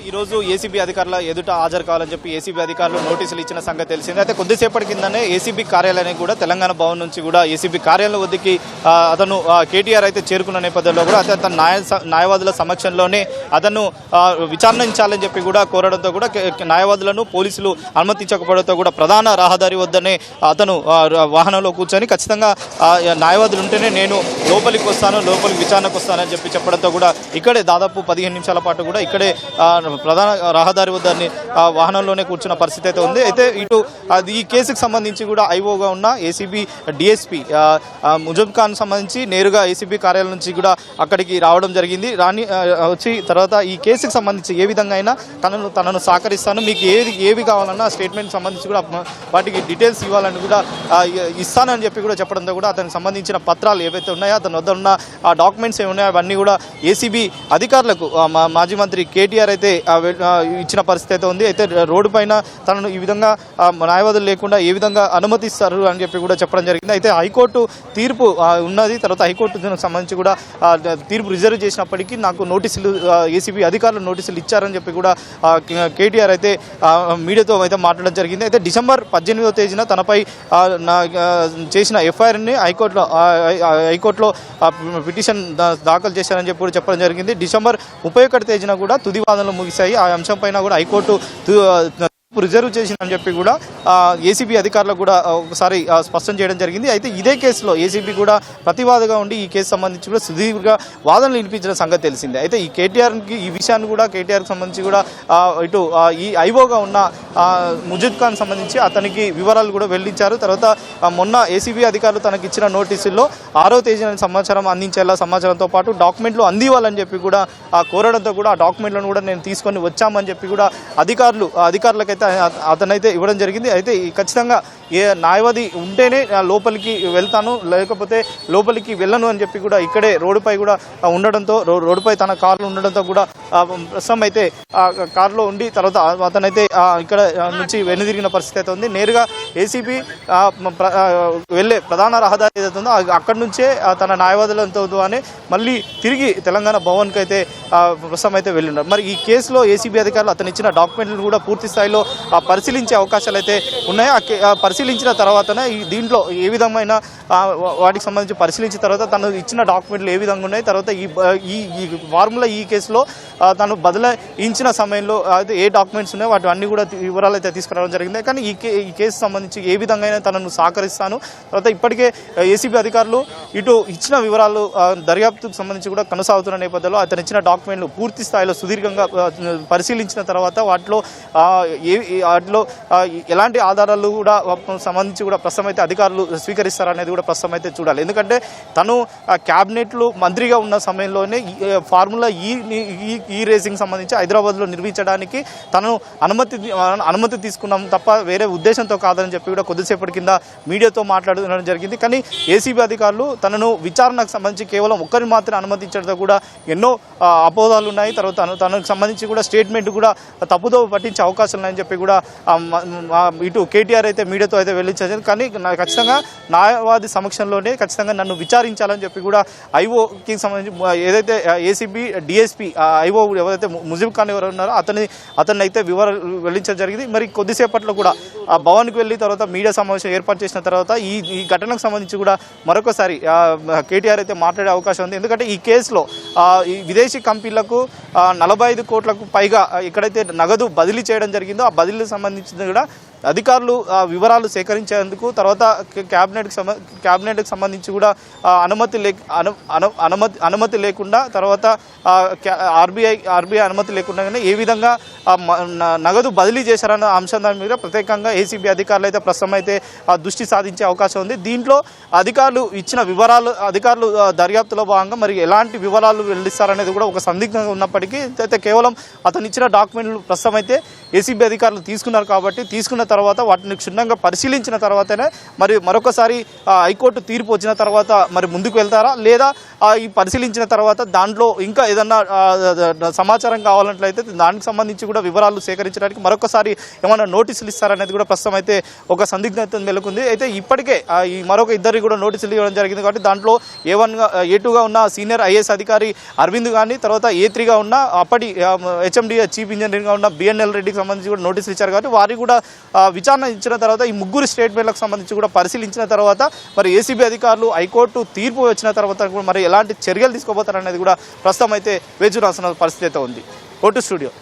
ఈరోజు ఏసీబీ అధికారుల ఎదుట హాజరు కావాలని చెప్పి ఏసీబీ అధికారులు నోటీసులు ఇచ్చిన సంగతి తెలిసింది. అయితే కొద్దిసేపటి కిందనే ఏసీబీ కార్యాలయానికి కూడా తెలంగాణ భవన్ నుంచి కూడా ఏసీబీ కార్యాలయం వద్దకి అతను కేటీఆర్ అయితే చేరుకున్న నేపథ్యంలో కూడా అతను న్యాయవాదుల సమక్షంలోనే అతను విచారించాలని చెప్పి కూడా కోరడంతో కూడా న్యాయవాదులను పోలీసులు అనుమతించకపోవడంతో కూడా ప్రధాన రహదారి వద్దనే అతను వాహనంలో కూర్చొని ఖచ్చితంగా న్యాయవాదులు ఉంటేనే నేను లోపలికి వస్తాను, లోపలికి విచారణకు వస్తానని చెప్పడంతో కూడా ఇక్కడే దాదాపు 15 నిమిషాల పాటు కూడా ఇక్కడే ప్రధాన రహదారి వద్ద వాహనంలోనే కూర్చున్న పరిస్థితి అయితే ఉంది. అయితే ఇటు ఈ కేసుకు సంబంధించి కూడా ఐఓగా ఉన్న ఏసీబీ డిఎస్పీ ముజబ్ ఖాన్ సంబంధించి నేరుగా ఏసీబీ కార్యాలయం నుంచి కూడా అక్కడికి రావడం జరిగింది. వచ్చి తర్వాత ఈ కేసుకు సంబంధించి ఏ విధంగా అయినా తనను సహకరిస్తాను, మీకు ఏవి కావాలన్నా స్టేట్మెంట్ సంబంధించి కూడా వాటికి డీటెయిల్స్ ఇవ్వాలని కూడా ఇస్తానని చెప్పి కూడా చెప్పడంతో కూడా అతనికి సంబంధించిన పత్రాలు ఏవైతే ఉన్నాయో అతని వద్ద ఉన్న డాక్యుమెంట్స్ ఏమి ఉన్నాయో అవన్నీ కూడా ఏసీబీ అధికారులకు మాజీ మంత్రి కేటీఆర్ అయితే ఇచ్చిన పరిస్థితి అయితే ఉంది. అయితే రోడ్డు పైన తనను ఈ విధంగా న్యాయవాదులు లేకుండా ఏ విధంగా అనుమతిస్తారు అని చెప్పి కూడా చెప్పడం జరిగింది. అయితే హైకోర్టు తీర్పు ఉన్నది, తర్వాత హైకోర్టు దీనికి సంబంధించి కూడా తీర్పు రిజర్వ్ చేసినప్పటికీ నాకు నోటీసులు ఏసీబీ అధికారులు నోటీసులు ఇచ్చారని చెప్పి కూడా కేటీఆర్ అయితే మీడియాతో అయితే మాట్లాడడం జరిగింది. అయితే డిసెంబర్ 18వ తేదీన తనపై చేసిన ఎఫ్ఐఆర్ని హైకోర్టులో పిటిషన్ దాఖలు చేశారని చెప్పి కూడా చెప్పడం జరిగింది. డిసెంబర్ 31 తేదీన కూడా తుది వాదనలు ముగిశాయి. ఆ అంశం పైన కూడా హైకోర్టు రిజర్వ్ చేసిందని చెప్పి కూడా ఏసీబీ అధికారులకు కూడా ఒకసారి స్పష్టం చేయడం జరిగింది. అయితే ఇదే కేసులో ఏసీబీ కూడా ప్రతివాదిగా ఉండి ఈ కేసు సంబంధించి కూడా సుదీర్ఘ వాదనలు వినిపించిన సంగతి తెలిసిందే. అయితే ఈ కేటీఆర్కి ఈ విషయాన్ని కూడా కేటీఆర్కి సంబంధించి కూడా ఇటు ఈ ఐఓగా ఉన్న ముజబ్ ఖాన్ సంబంధించి అతనికి వివరాలు కూడా వెల్లడించారు. తర్వాత మొన్న ఏసీబీ అధికారులు తనకి ఇచ్చిన నోటీసుల్లో 6వ తేదీన సమాచారం అందించేలా సమాచారంతో పాటు డాక్యుమెంట్లు అందివ్వాలని చెప్పి కూడా కోరడంతో కూడా ఆ డాక్యుమెంట్లను కూడా నేను తీసుకొని వచ్చామని చెప్పి కూడా అధికారులకైతే అతనైతే ఇవ్వడం జరిగింది. అయితే ఖచ్చితంగా ఏ న్యాయవాది ఉంటేనే లోపలికి వెళ్తాను, లేకపోతే లోపలికి వెళ్ళను అని చెప్పి కూడా ఇక్కడే రోడ్డుపై కూడా ఉండడంతో రోడ్డుపై తన కార్లు ఉండడంతో కూడా ప్రస్తుతం అయితే కారులో ఉండి తర్వాత అతనైతే ఇక్కడ నుంచి వెనుదిరిగిన పరిస్థితి అయితే ఉంది. నేరుగా ఏసీబీ వెళ్ళే ప్రధాన రహదారి ఏదైతే ఉందో అక్కడి నుంచే తన న్యాయవాదులతో అని మళ్ళీ తిరిగి తెలంగాణ భవన్కి అయితే ప్రస్తుతం అయితే వెళ్ళినారు. మరి ఈ కేసులో ఏసీబీ అధికారులు అతను ఇచ్చిన డాక్యుమెంట్లను కూడా పూర్తి స్థాయిలో పరిశీలించే అవకాశాలు అయితే ఉన్నాయి. పరిశీలించిన తర్వాతనే దీంట్లో ఏ విధమైన వాటికి సంబంధించి పరిశీలించిన తర్వాత తను ఇచ్చిన డాక్యుమెంట్లు ఏ విధంగా ఉన్నాయి, తర్వాత ఈ ఫార్ములా ఈ కేసులో తను బదలాయించిన సమయంలో అయితే ఏ డాక్యుమెంట్స్ ఉన్నాయో వాటి అన్ని కూడా వివరాలు అయితే తీసుకురావడం జరిగింది. కానీ ఈ కేసు సంబంధించి ఏ విధంగా అయినా తనను సహకరిస్తాను, తర్వాత ఇప్పటికే ఏసీబీ అధికారులు ఇటు ఇచ్చిన వివరాలు దర్యాప్తుకు సంబంధించి కూడా కొనసాగుతున్న నేపథ్యంలో అతను ఇచ్చిన డాక్యుమెంట్లు పూర్తి స్థాయిలో సుదీర్ఘంగా పరిశీలించిన తర్వాత వాటిలో ఎలాంటి ఆధారాలు కూడా సంబంధించి కూడా ప్రస్తుతం అయితే అధికారులు స్వీకరిస్తారనేది కూడా ప్రస్తుతం అయితే చూడాలి. ఎందుకంటే తను క్యాబినెట్లు మంత్రిగా ఉన్న సమయంలోనే ఫార్ములా ఈ రేసింగ్ సంబంధించి హైదరాబాద్లో నిర్మించడానికి తను అనుమతి తీసుకున్నాం తప్ప వేరే ఉద్దేశంతో కాదని చెప్పి కూడా కొద్దిసేపటి కింద మీడియాతో మాట్లాడడం జరిగింది. కానీ ఏసీబీ అధికారులు తనను విచారణకు సంబంధించి కేవలం ఒక్కరిని మాత్రమే అనుమతించడంతో కూడా ఎన్నో అపోహలు ఉన్నాయి. తర్వాత తనకు సంబంధించి కూడా స్టేట్మెంట్ కూడా తప్పుదో పట్టించే అవకాశాలు ఉన్నాయని చెప్పి కూడా ఇటు కేటీఆర్ అయితే మీడియాతో అయితే వెళ్లించారు. కానీ ఖచ్చితంగా న్యాయవాది సమక్షంలోనే ఖచ్చితంగా నన్ను విచారించాలని చెప్పి కూడా ఐఓకి సంబంధించి ఏదైతే ఏసీబీ డిఎస్పీ ఐఓ ఎవరైతే ముజబ్ ఖాన్ ఎవరు ఉన్నారో అతన్ని అయితే వివరాలు వెళ్లించడం జరిగింది. మరి కొద్దిసేపట్లో కూడా ఆ భవన్కి వెళ్ళి తర్వాత మీడియా సమావేశం ఏర్పాటు చేసిన తర్వాత ఈ ఘటనకు సంబంధించి కూడా మరొకసారి కేటీఆర్ అయితే మాట్లాడే అవకాశం ఉంది. ఎందుకంటే ఈ కేసులో ఈ విదేశీ కంపెనీలకు 45 కోట్లకు పైగా ఎక్కడైతే నగదు బదిలీ చేయడం జరిగిందో ఆ బదిలీకి సంబంధించి కూడా అధికారులు వివరాలు సేకరించేందుకు తర్వాత క్యాబినెట్కి సంబంధించి కూడా అనుమతి లేకుండా తర్వాత ఆర్బీఐ అనుమతి లేకుండా ఏ విధంగా నగదు బదిలీ చేశారన్న అంశం దాని మీద ప్రత్యేకంగా ఏసీబీ అధికారులు అయితే ప్రస్తుతం అయితే దృష్టి సాధించే అవకాశం ఉంది. దీంట్లో అధికారులు ఇచ్చిన వివరాలు అధికారులు దర్యాప్తులో భాగంగా మరి ఎలాంటి వివరాలు వెల్లడిస్తారనేది కూడా ఒక సందిగ్ధంగా ఉన్నప్పటికీ అయితే కేవలం అతను ఇచ్చిన డాక్యుమెంట్లు ప్రస్తుతం అయితే ఏసీబీ అధికారులు తీసుకున్నారు కాబట్టి తీసుకున్న తర్వాత వాటిని క్షుణ్ణంగా పరిశీలించిన తర్వాతనే మరి మరొకసారి హైకోర్టు తీర్పు వచ్చిన తర్వాత మరి ముందుకు వెళ్తారా, లేదా ఈ పరిశీలించిన తర్వాత దాంట్లో ఇంకా ఏదన్నా సమాచారం కావాలన్నట్లయితే దానికి సంబంధించి కూడా వివరాలు సేకరించడానికి మరొకసారి ఏమైనా నోటీసులు ఇస్తారనేది కూడా ప్రస్తుతం అయితే ఒక సందిగ్ధత నెలకొంది. అయితే ఇప్పటికే ఈ మరొక ఇద్దరికి కూడా నోటీసులు ఇవ్వడం జరిగింది. కాబట్టి దాంట్లో A2గా ఉన్న సీనియర్ ఐఏఎస్ అధికారి అరవింద్ కానీ, తర్వాత A3గా ఉన్న అప్పటి HMD చీఫ్ ఇంజనీర్గా ఉన్న BNL రెడ్డికి సంబంధించి కూడా నోటీసులు ఇచ్చారు. కాబట్టి వారికి కూడా విచారణ ఇచ్చిన తర్వాత ఈ ముగ్గురు స్టేట్మెంట్లకు సంబంధించి కూడా పరిశీలించిన తర్వాత మరి ఏసీబీ అధికారులు హైకోర్టు తీర్పు వచ్చిన తర్వాత కూడా మరి ఎలాంటి చర్యలు తీసుకోబోతారనేది కూడా ప్రస్తుతం అయితే వేచి రాసిన పరిస్థితి అయితే ఉంది. Vote studio.